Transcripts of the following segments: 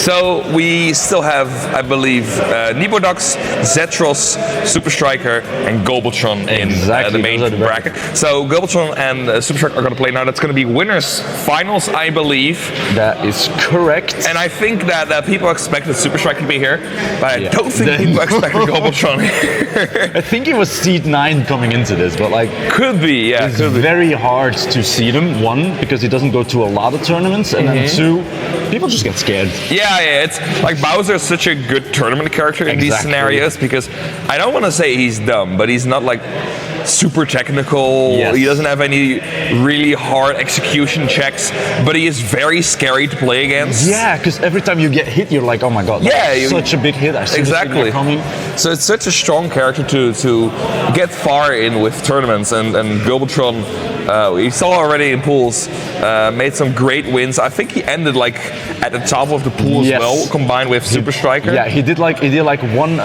So we still have, I believe, Nibodox, Zetros, SuperStriker, and Gulbutron in the main bracket. So Gulbutron and SuperStriker are going to play now. That's going to be winners finals, I believe. That is correct. And I think that people expected SuperStriker to be here, but I don't think people expected Gulbutron here. I think it was seed 9 coming into this, but like could be, yeah. It's very hard to seed him. One, because he doesn't go to a lot of tournaments, and then two, people just get scared. Yeah, it's like Bowser is such a good tournament character in these scenarios because I don't want to say he's dumb, but he's not like super technical. Yes. He doesn't have any really hard execution checks, but he is very scary to play against. Yeah, because every time you get hit, you're like, oh my god, that's such a big hit. I see this coming. So it's such a strong character to get far in with tournaments, and Gulbutron, we saw already in pools, made some great wins. I think he ended like at the top of the pool as well, combined with SuperStriker. Yeah, he did like one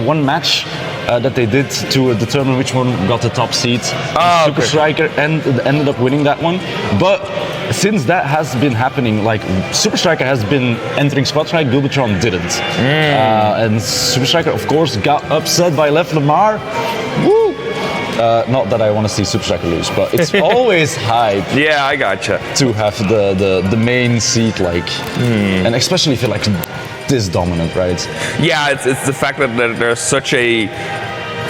one match that they did to determine which one got the top seed. SuperStriker ended up winning that one. But since that has been happening, like SuperStriker has been entering spots right, Gulbutron didn't. And SuperStriker, of course, got upset by Left Lamar. Woo! Not that I want to see SuperStriker lose, but it's always hype. Yeah, I gotcha. To have the main seat, like, and especially if you're like this dominant, right? Yeah, it's the fact that there's such a,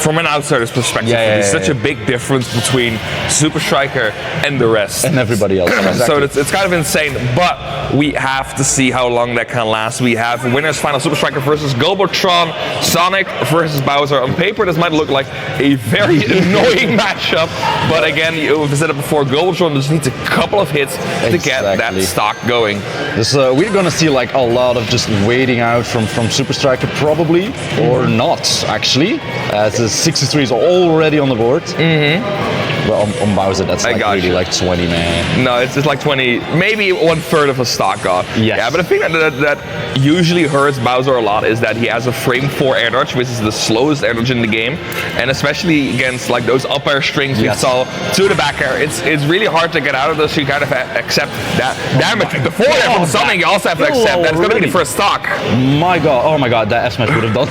from an outsider's perspective, there's such a big difference between SuperStriker and the rest. And everybody else. So it's kind of insane, but we have to see how long that can last. We have winners final, SuperStriker versus Gulbutron, Sonic versus Bowser. On paper, this might look like a very annoying matchup, but again, we've said it before, Gulbutron just needs a couple of hits to get that stock going. We're gonna see like a lot of just waiting out from SuperStriker probably, or not actually, as the 63 is already on the board. But on Bowser, that's like really like 20, man. No, it's just like 20, maybe 1/3 of a stock god. Yes. Yeah, but the thing that usually hurts Bowser a lot is that he has a frame 4 air dodge, which is the slowest air dodge in the game, and especially against like those up air strings we saw to the back air, it's really hard to get out of those. So you kind of accept that damage. The forward air from Sonic, you also have to accept. That's going to be the first stock. My god, oh my god, that F smash would have done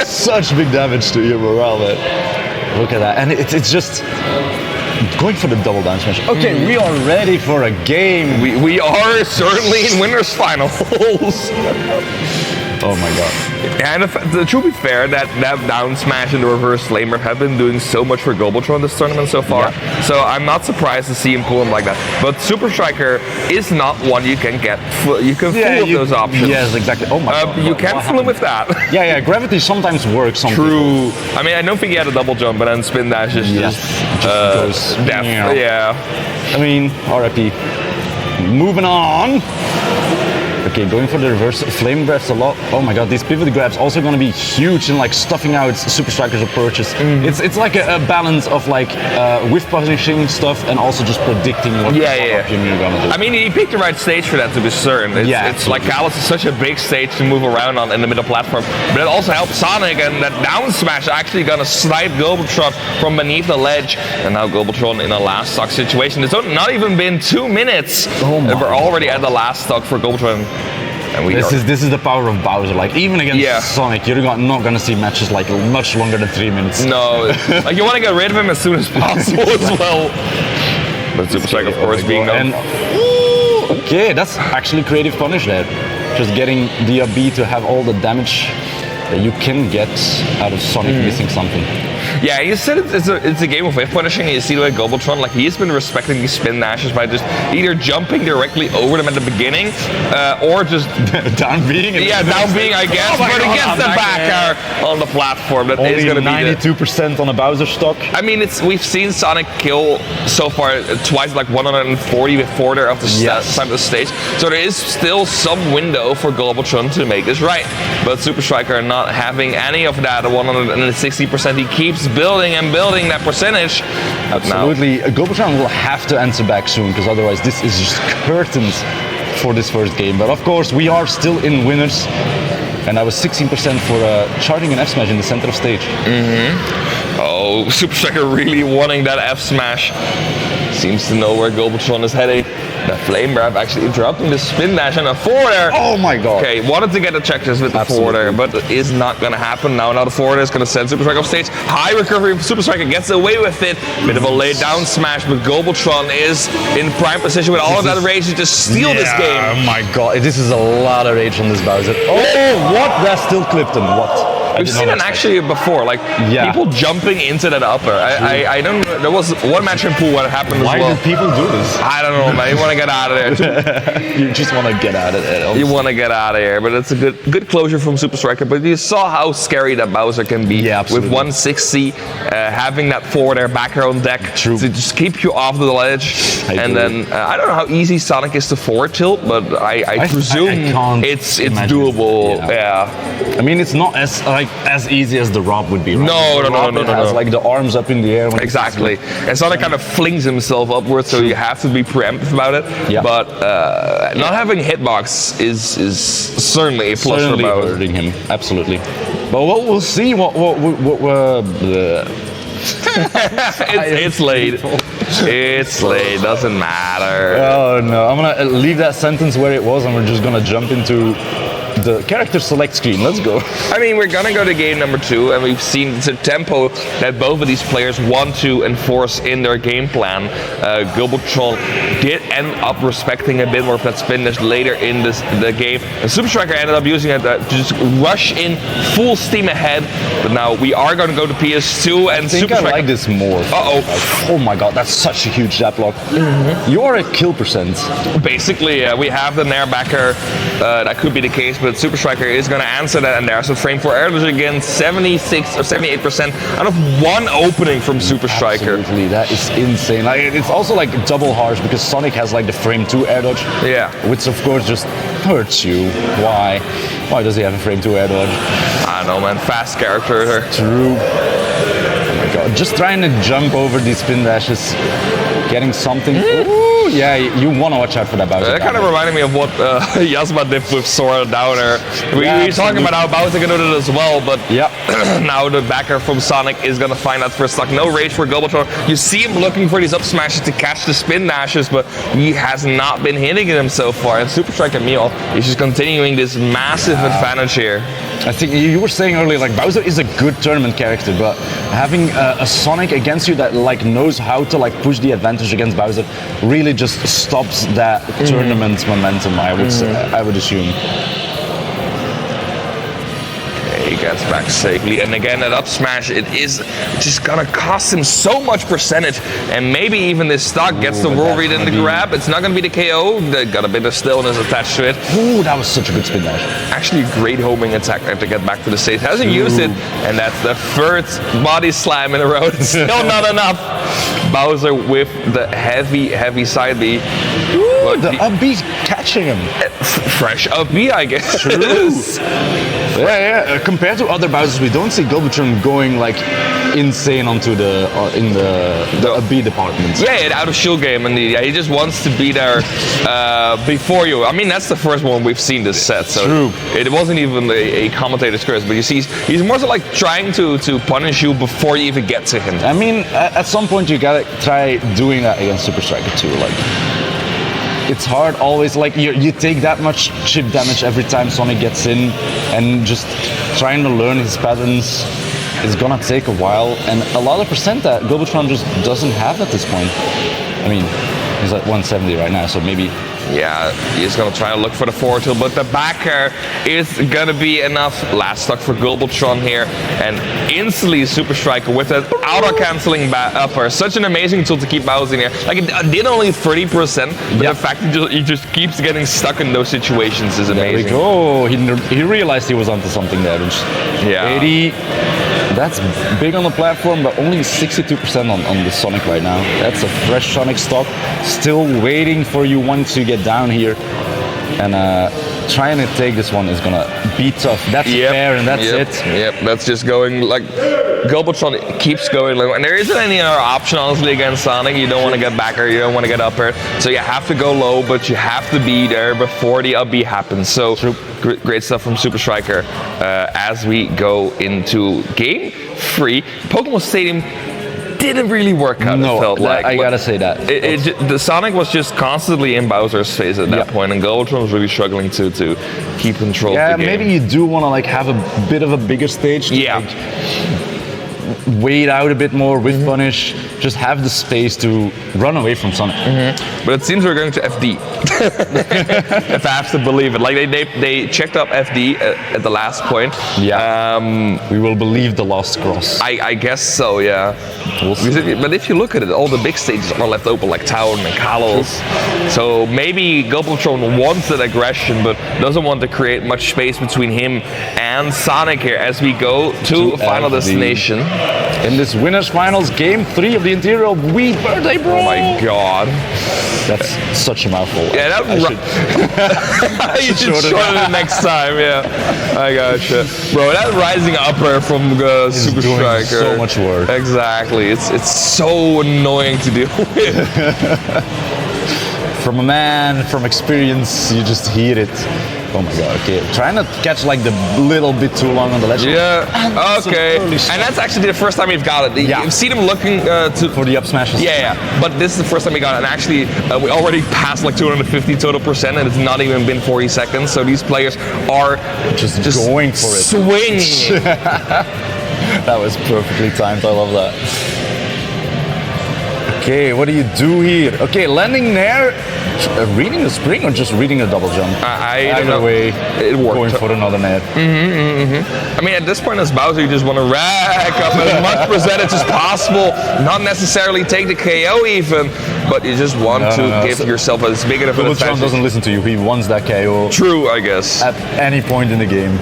such big damage to your morale, man. Look at that, and it's just going for the double down smash. Okay, we are ready for a game. We are certainly in winners finals. Oh my god. And to be fair, that down smash and the reverse flamer have been doing so much for Gulbutron this tournament so far. Yeah. So I'm not surprised to see him pull him like that. But SuperStriker is not one you can get. You can fool with those options. Yes, exactly. Oh my god. You can fool him with that. Yeah, gravity sometimes works. True. I mean, I don't think he had a double jump, but then spin dash is just goes death. Yeah. I mean, RIP. Moving on. Okay, going for the reverse flame grabs a lot. Oh my god, these pivot grabs also going to be huge in like stuffing out SuperStriker's approaches. It's like a balance of like whiff punishing stuff and also just predicting what you're gonna do. I mean, he picked the right stage for that, to be certain. It's like Kalos is such a big stage to move around on in the middle platform, but it also helps Sonic, and that down smash actually gonna snipe Gulbutron from beneath the ledge. And now Gulbutron in a last stock situation. It's not even been 2 minutes. We're already at the last stock for Gulbutron. This is the power of Bowser. Like even against Sonic, you're not gonna see matches like much longer than 3 minutes. No, like you want to get rid of him as soon as possible as well. But SuperStriker, of course, being known. Okay, that's actually creative punish there. Just getting the B to have all the damage that you can get out of Sonic missing something. Yeah, you said it's a game of wave punishing, and you see like Gulbutron, like he's been respecting these spin dashes by just either jumping directly over them at the beginning, or just down being. Down being, I guess, but against the back air on the platform. That is going to be 92% on a Bowser stock. I mean, we've seen Sonic kill so far twice, like 140 before they're off the side of the stage. So there is still some window for Gulbutron to make this right. But SuperStriker not having any of that 160%, he keeps building and building that percentage. Absolutely. Gulbutron will have to answer back soon, because otherwise this is just curtains for this first game. But of course, we are still in winners. And I was 16% for charging an F smash in the center of stage. Oh, SuperStriker really wanting that F smash. Seems to know where Gulbutron is heading. The Flame Breath actually interrupting the spin dash and a forward air. Oh my god. Okay, wanted to get the checkers with the forward air, but it is not going to happen. Now another forward air is going to send SuperStriker off stage. High recovery from SuperStriker, gets away with it. Bit of a lay down smash, but Gulbutron is in prime position with all of that rage to just steal this game. Oh my god, this is a lot of rage on this Bowser. Oh, what? That still clipped him. What? We've seen it actually before, like people jumping into that upper. I don't know. There was one match in pool where it happened as well. Why do people do this? I don't know, man. You want to get out of there. You just want to get out of there. You want to get out of here, but it's a good closure from SuperStriker. But you saw how scary that Bowser can be with 160, having that forward air back air on deck to just keep you off the ledge. And then I don't know how easy Sonic is to forward tilt, but I presume it's doable. Yeah. I mean, it's not as easy as the Rob would be. Right? No. Has like the arms up in the air. Exactly. And Sonic kind of flings himself upwards, so you have to be preemptive about it. Yeah. But not having hitbox is certainly a plus for Bowser. Hurting him, absolutely. But we'll see it's late. It's late. Doesn't matter. Oh no! I'm gonna leave that sentence where it was, and we're just gonna jump into the character select screen. Let's go. I mean, we're gonna go to game number 2, and we've seen the tempo that both of these players want to enforce in their game plan. Gulbutron did end up respecting a bit more of that spin dash later in the game, and SuperStriker ended up using it to just rush in full steam ahead. But now we are gonna go to PS2, and I think I like this more. Oh my god, that's such a huge jab block. You are at kill percent. Basically, we have the nair backer. That could be the case, but SuperStriker is going to answer that, and there's a frame for air dodge again, 76 or 78% out of one opening from SuperStriker. Absolutely, that is insane. Like, it's also like double harsh because Sonic has like the frame 2 air dodge, which of course just hurts you. Why? Why does he have a frame 2 air dodge? I don't know, man. Fast character. True. Oh my god, just trying to jump over these spin dashes, getting something. Ooh, yeah, you want to watch out for that Bowser. That kind of reminded me of what Yasma did with Sora Downer. We were talking about how Bowser can do it as well, but now the backer from Sonic is going to find that first stock. No rage for Gulbutron. You see him looking for these up smashes to catch the spin dashes, but he has not been hitting them so far. And SuperStriker Meal is just continuing this massive advantage here. I think you were saying earlier, like Bowser is a good tournament character, but having a Sonic against you that like knows how to like push the advantage against Bowser really just stops that tournament momentum. I would assume. He gets back safely, and again that up smash, it is just gonna cost him so much percentage, and maybe even this stock gets the roll read in the grab. It's not gonna be the KO. They got a bit of stillness attached to it. Ooh, that was such a good spin dash. Actually, a great homing attack there to get back to the stage. Hasn't used it, and that's the third body slam in a row. It's still not enough. Bowser with the heavy side B. Ooh, the up B catching him. Fresh up B, I guess. True. Yeah. Compared to other Bowsers, we don't see Gulbutron going like insane onto the B department. Yeah, out of shield game, and he just wants to be there before you. I mean, that's the first one we've seen this set, so it wasn't even a commentator's curse. But you see, he's more so like trying to punish you before you even get to him. I mean, at some point you gotta try doing that against SuperStriker too. Like, it's hard always, like you take that much chip damage every time Sonic gets in, and just trying to learn his patterns is gonna take a while, and a lot of percent that Gulbutron just doesn't have at this point. I mean, he's at 170 right now, so maybe. Yeah, he's gonna try to look for the forward tilt, but the backer is gonna be enough. Last stock for Gulbutron here, and instantly SuperStriker with that auto-canceling upper. Such an amazing tool to keep Bowser in here. Like, it did only 30%, but the fact that he just keeps getting stuck in those situations is amazing. There we go. He realized he was onto something there. 80. That's big on the platform, but only 62% on the Sonic right now. That's a fresh Sonic stock. Still waiting for you once you get down here. And trying to take this one is gonna be tough. That's fair, and that's it. Yep, that's just going like Gulbutron keeps going. And there isn't any other option, honestly, against Sonic. You don't want to get backer, you don't want to get upper. So you have to go low, but you have to be there before the up B happens. So great stuff from SuperStriker as we go into game 3. Pokemon Stadium didn't really work out. No, it felt like. I gotta say that. The Sonic was just constantly in Bowser's face at that point, and Gulbutron was really struggling to keep control of the game. Maybe you do want to like have a bit of a bigger stage. To, like, wait out a bit more with Punish, just have the space to run away from Sonic. But it seems we're going to FD. If I have to believe it. Like they checked up FD at the last point. Yeah. We will believe the last cross. I guess so, yeah. We'll see. But if you look at it, all the big stages are left open, like Town and Kalos. So maybe Gulbutron wants that aggression, but doesn't want to create much space between him and Sonic here as we go to Final Destination. In this winners finals, game 3 of the Ethereal Wii Birthday Brawl. Oh my god. That's such a mouthful. Yeah, you should shorten it next time, yeah. I gotcha. Bro, that rising upper from SuperStriker. So much work. Exactly. It's so annoying to deal with. From a man, from experience, you just hear it. Oh my god, okay. Try not to catch like the little bit too long on the ledge. Yeah, okay. And that's actually the first time we've got it. You've seen him looking for the up smashes. Yeah. But this is the first time we got it. And actually, we already passed like 250 total percent, and it's not even been 40 seconds. So these players are just going for it. Swinging. That was perfectly timed. I love that. Okay, what do you do here? Okay, landing there, reading the spring or just reading a double jump? Either way, it worked. Going for another net. I mean, at this point as Bowser, you just want to rack up as much percentage as possible, not necessarily take the KO even, but you just want to give yourself as big of an advantage. Gulbutron doesn't listen to you, he wants that KO. True, I guess. At any point in the game.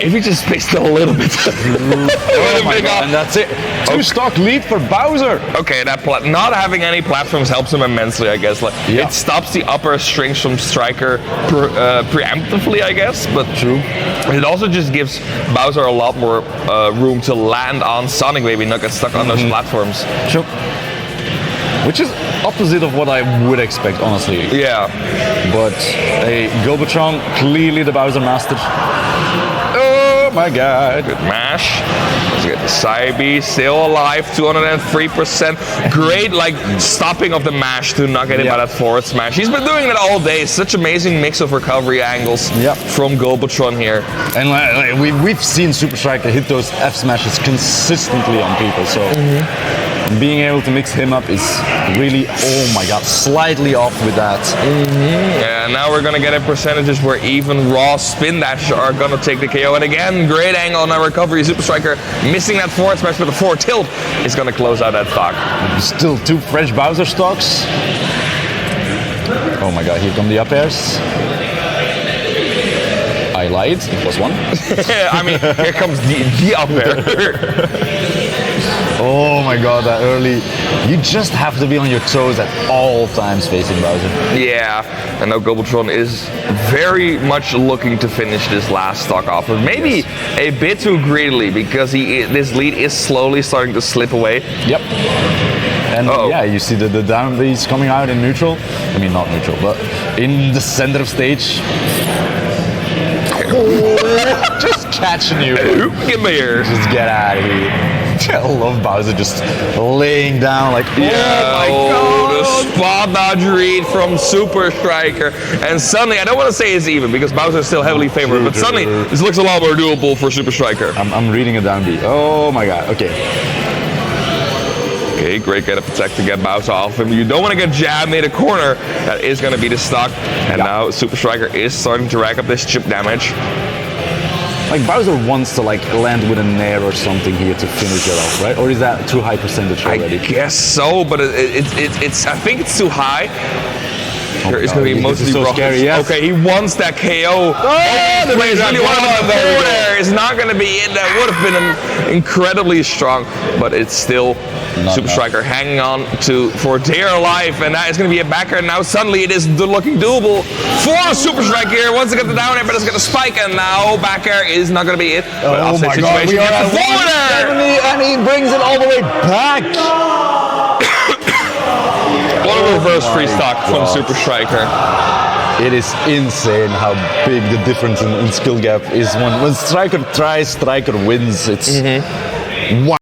If he just spaced a little bit. Oh my god, and that's it. 2-stock lead for Bowser. Okay, that not having any platforms helps him immensely, I guess. Like, it stops the upper strings from Striker preemptively, I guess. But true. It also just gives Bowser a lot more room to land on Sonic, maybe not get stuck on those platforms. Sure. Which is opposite of what I would expect, honestly. Yeah. But Gulbutron, clearly the Bowser master. Oh my god. Good mash. Let's get the side B, still alive, 203%. Great, like, stopping of the mash to not get hit by that forward smash. He's been doing that all day. Such amazing mix of recovery angles from Gulbutron here. And we've seen SuperStriker hit those F smashes consistently on people, so being able to mix him up is really, oh my god, slightly off with that. Yeah, now we're gonna get in percentages where even raw spin dash are gonna take the KO. And again, great angle on that recovery. SuperStriker missing that forward smash, but the forward tilt is gonna close out that stock. Still 2 fresh Bowser stocks. Oh my god, here come the up airs. I lied, it was 1. I mean, here comes the up air. Oh my god, that early. You just have to be on your toes at all times facing Bowser. Yeah, and now Gulbutron is very much looking to finish this last stock off. Maybe a bit too greedily, because this lead is slowly starting to slip away. Yep. And yeah, you see the down B's coming out in neutral. I mean, not neutral, but in the center of stage. Just catching you. Get me here. Just get out of here. I love Bowser just laying down like, oh my god. The spot dodge read from SuperStriker. And suddenly, I don't want to say it's even because Bowser is still heavily favored, but suddenly this looks a lot more doable for SuperStriker. I'm reading a down B. Oh my god, okay. Okay, great get up attack to get Bowser off him. You don't want to get jabbed near the corner. That is going to be the stock. And now SuperStriker is starting to rack up this chip damage. Like Bowser wants to like land with a nair or something here to finish it off, right? Or is that too high percentage already? I guess so, but it's I think it's too high. It's going to be mostly so scary, yes. Okay, he wants that KO. The plays really wanted the corner. It's not going to be it. That would have been incredibly strong, but it's still SuperStriker hanging on for dear life, and that is going to be a backer. Now suddenly it is looking doable for SuperStriker here. Once they get the down air, but it's going to spike, and now back air is not going to be it. Oh my god, we are at 170, and he brings it all the way back. What a reverse free stock from SuperStriker. It is insane how big the difference in skill gap is. When Striker tries, Striker wins. It's wow.